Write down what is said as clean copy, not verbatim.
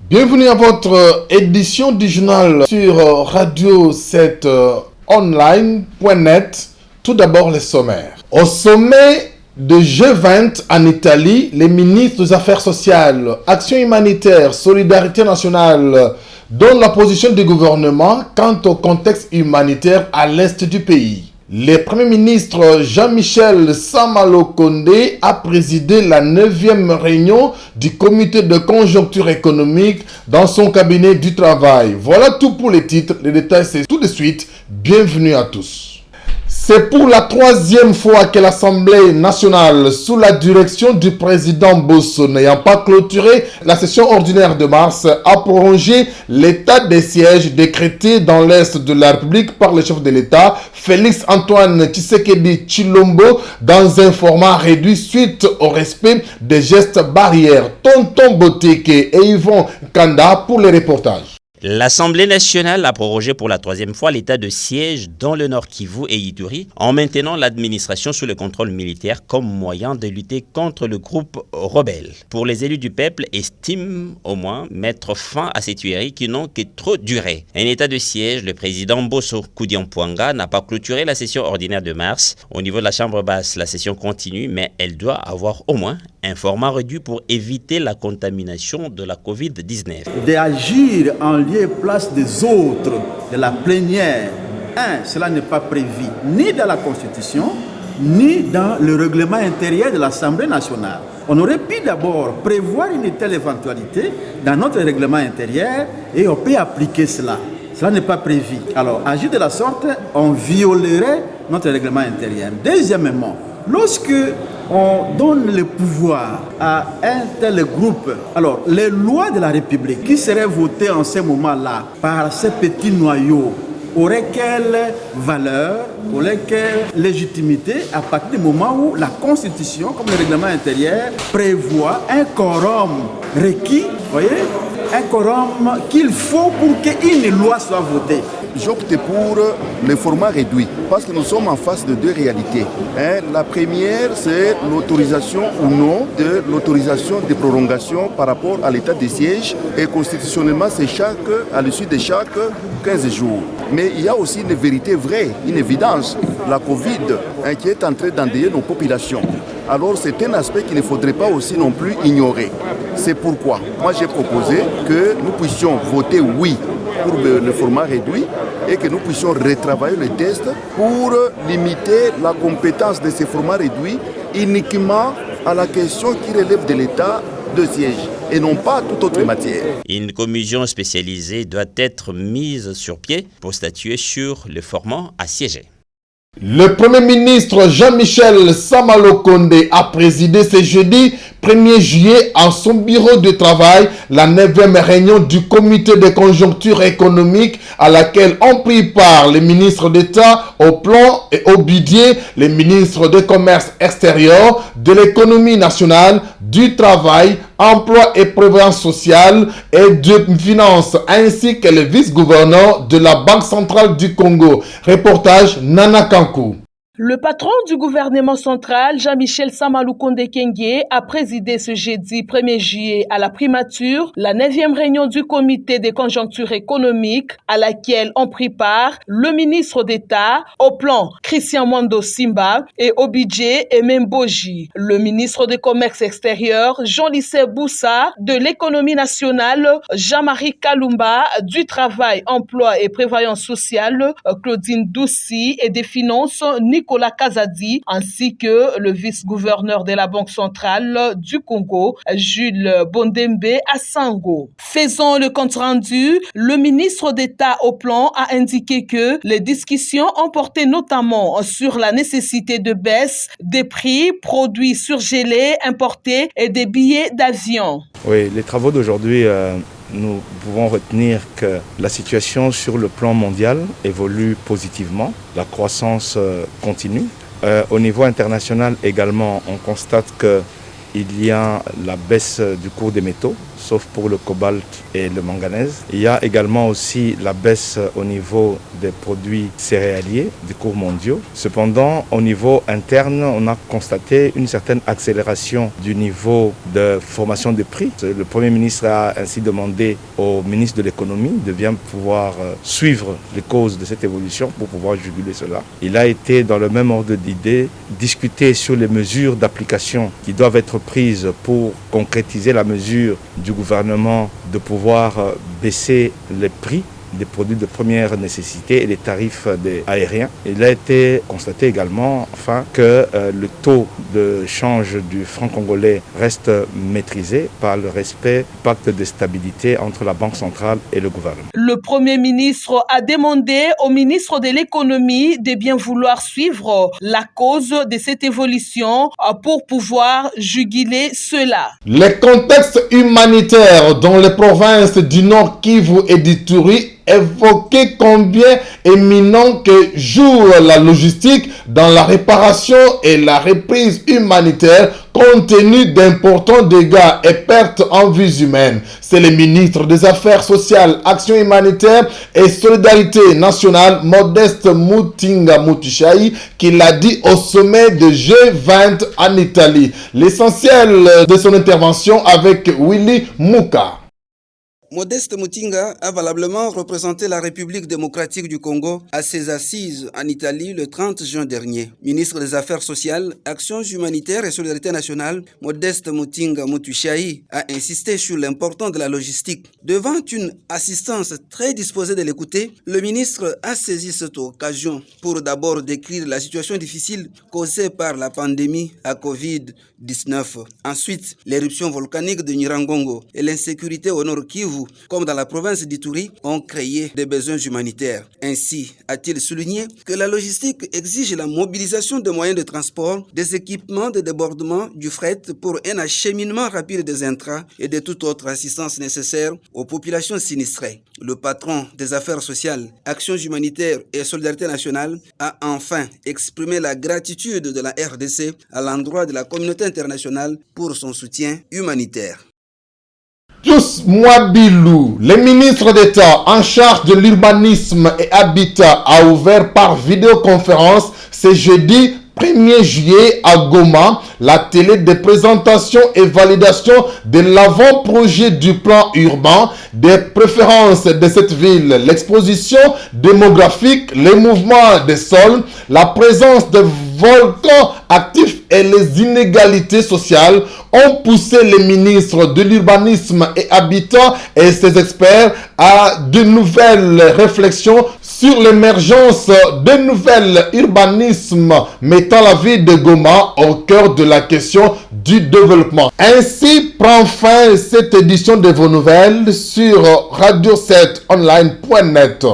Bienvenue à votre édition du journal sur Radio 7 online.net. Tout d'abord les sommaires. Au sommet de G20 en Italie, les ministres des Affaires sociales, Action humanitaire, Solidarité nationale donnent la position du gouvernement quant au contexte humanitaire à l'est du pays. Le Premier ministre Jean-Michel Sama-Lukonde a présidé la 9e réunion du comité de conjoncture économique dans son cabinet du travail. Voilà tout pour les titres, les détails c'est tout de suite. Bienvenue à tous. C'est pour la 3e fois que l'Assemblée nationale, sous la direction du président Bosso, n'ayant pas clôturé la session ordinaire de mars, a prolongé l'état des sièges décrété dans l'Est de la République par le chef de l'État, Félix Antoine Tshisekedi Tshilombo, dans un format réduit suite au respect des gestes barrières. Tonton Boteke et Yvon Kanda pour les reportages. L'Assemblée nationale a prorogé pour la 3e fois l'état de siège dans le Nord Kivu et Ituri en maintenant l'administration sous le contrôle militaire comme moyen de lutter contre le groupe rebelle. Pour les élus du peuple, estiment au moins mettre fin à ces tueries qui n'ont que trop duré. Un état de siège, le président Bosso Koudiampouanga n'a pas clôturé la session ordinaire de mars. Au niveau de la chambre basse, la session continue, mais elle doit avoir au moins un format réduit pour éviter la contamination de la COVID-19. D'agir en lieu et place des autres, de la plénière, cela n'est pas prévu ni dans la Constitution, ni dans le règlement intérieur de l'Assemblée nationale. On aurait pu d'abord prévoir une telle éventualité dans notre règlement intérieur et on peut appliquer cela. Cela n'est pas prévu. Alors, agir de la sorte, on violerait notre règlement intérieur. Deuxièmement, lorsque on donne le pouvoir à un tel groupe, alors les lois de la République qui seraient votées en ce moment-là par ces petits noyaux auraient quelle valeur, auraient quelle légitimité à partir du moment où la Constitution, comme le règlement intérieur, prévoit un quorum requis, voyez, un quorum qu'il faut pour qu'une loi soit votée. J'opte pour le format réduit parce que nous sommes en face de deux réalités. La première, c'est l'autorisation ou non de l'autorisation de prolongation par rapport à l'état de siège. Et constitutionnellement, c'est à l'issue de chaque 15 jours. Mais il y a aussi une vérité vraie, une évidence, la Covid, qui est en train d'endeuiller nos populations. Alors c'est un aspect qu'il ne faudrait pas aussi non plus ignorer. C'est pourquoi moi j'ai proposé que nous puissions voter oui pour le format réduit et que nous puissions retravailler le test pour limiter la compétence de ces formats réduits uniquement à la question qui relève de l'état de siège et non pas toute autre matière. Une commission spécialisée doit être mise sur pied pour statuer sur le format à siéger. Le Premier ministre Jean-Michel Sama-Lukonde a présidé ce jeudi 1er juillet en son bureau de travail la 9e réunion du comité de conjoncture économique à laquelle ont pris part les ministres d'État au plan et au budget, les ministres de commerce extérieur, de l'économie nationale, du travail, emploi et prévoyance sociale et de finances, ainsi que le vice-gouverneur de la Banque centrale du Congo. Reportage Nana Kankou. Le patron du gouvernement central, Jean-Michel Sama-Lukonde Kenge, a présidé ce jeudi 1er juillet à la primature la 9e réunion du comité des conjonctures économiques à laquelle ont pris part le ministre d'État au plan Christian Mwando Simba et au budget Emem Boji, le ministre du commerce extérieur Jean-Lissé Boussa, de l'économie nationale Jean-Marie Kalumba, du travail, emploi et prévoyance sociale Claudine Doussi et des finances Nicolas Kazadi, ainsi que le vice-gouverneur de la Banque centrale du Congo, Jules Bondembe Assango. Faisant le compte-rendu, le ministre d'État au plan a indiqué que les discussions ont porté notamment sur la nécessité de baisse des prix, produits surgelés, importés et des billets d'avion. Oui, les travaux d'aujourd'hui, nous pouvons retenir que la situation sur le plan mondial évolue positivement, la croissance continue. Au niveau international également, on constate qu'il il y a la baisse du cours des métaux, sauf pour le cobalt et le manganèse. Il y a également aussi la baisse au niveau des produits céréaliers, des cours mondiaux. Cependant, au niveau interne, on a constaté une certaine accélération du niveau de formation des prix. Le Premier ministre a ainsi demandé au ministre de l'économie de bien pouvoir suivre les causes de cette évolution pour pouvoir juguler cela. Il a été dans le même ordre d'idées discuté sur les mesures d'application qui doivent être prises pour concrétiser la mesure du gouvernement de pouvoir baisser les prix des produits de première nécessité et les tarifs des aériens. Il a été constaté également enfin, que le taux de change du franc congolais reste maîtrisé par le respect du pacte de stabilité entre la Banque centrale et le gouvernement. Le Premier ministre a demandé au ministre de l'économie de bien vouloir suivre la cause de cette évolution pour pouvoir juguler cela. Les contextes humanitaires dans les provinces du Nord Kivu et d'Ituri évoquer combien éminent que joue la logistique dans la réparation et la reprise humanitaire compte tenu d'importants dégâts et pertes en vies humaines. C'est le ministre des Affaires sociales, Action humanitaire et Solidarité nationale, Modeste Mutinga Mutushai, qui l'a dit au sommet de G20 en Italie. L'essentiel de son intervention avec Willy Muka. Modeste Mutinga a valablement représenté la République démocratique du Congo à ses assises en Italie le 30 juin dernier. Ministre des Affaires sociales, Actions humanitaires et Solidarité nationale, Modeste Mutinga Mutushai a insisté sur l'importance de la logistique. Devant une assistance très disposée de l'écouter, le ministre a saisi cette occasion pour d'abord décrire la situation difficile causée par la pandémie à Covid-19. Ensuite, l'éruption volcanique de Nyiragongo et l'insécurité au Nord Kivu comme dans la province d'Ituri, ont créé des besoins humanitaires. Ainsi, a-t-il souligné que la logistique exige la mobilisation de moyens de transport, des équipements de débordement du fret pour un acheminement rapide des intrants et de toute autre assistance nécessaire aux populations sinistrées. Le patron des affaires sociales, Actions humanitaires et Solidarité nationale a enfin exprimé la gratitude de la RDC à l'endroit de la communauté internationale pour son soutien humanitaire. Pius Mwabilou, le ministre d'État en charge de l'urbanisme et habitat, a ouvert par vidéoconférence ce jeudi 1er juillet à Goma l'atelier de présentation et validation de l'avant-projet du plan urbain, des préférences de cette ville, l'exposition démographique, les mouvements des sols, la présence de volcans actifs et les inégalités sociales ont poussé les ministres de l'urbanisme et habitat et ses experts à de nouvelles réflexions sur l'émergence de nouveaux urbanismes mettant la ville de Goma au cœur de la question du développement. Ainsi prend fin cette édition de vos nouvelles sur radio7online.net.